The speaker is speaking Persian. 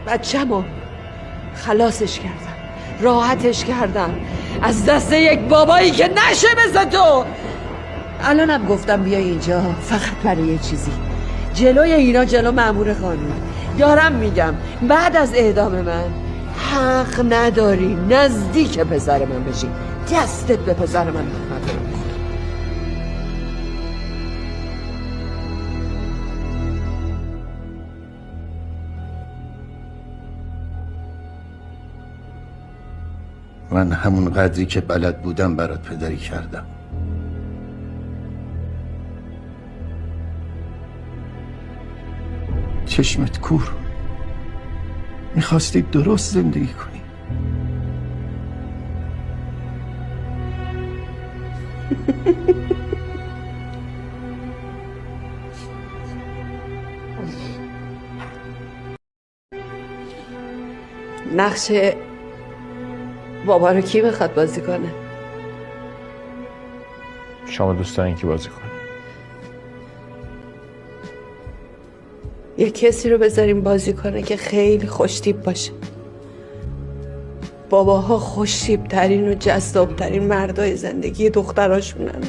بچه‌مو خلاصش کردم، راحتش کردم از دست یک بابایی که نشه مثل تو. الانم گفتم بیا اینجا فقط برای یه چیزی، جلوی اینا، جلو مأمور قانون. دارم میگم بعد از اعدام من حق نداری نزدیک پسر من بشی، دستت به پسر من نمیخوره. من همون قدری که بلد بودم برات پدری کردم. چشمت کور، میخواستی درست زندگی کنی. نقش بابا رو کی بخواد بازی کنه؟ شما دوست دارین کی بازی کنه؟ یه کسی رو بذاریم بازی کنه که خیلی خوشتیپ باشه. باباها خوشتیپ ترین و جذاب ترین مردای زندگی دختراشونن.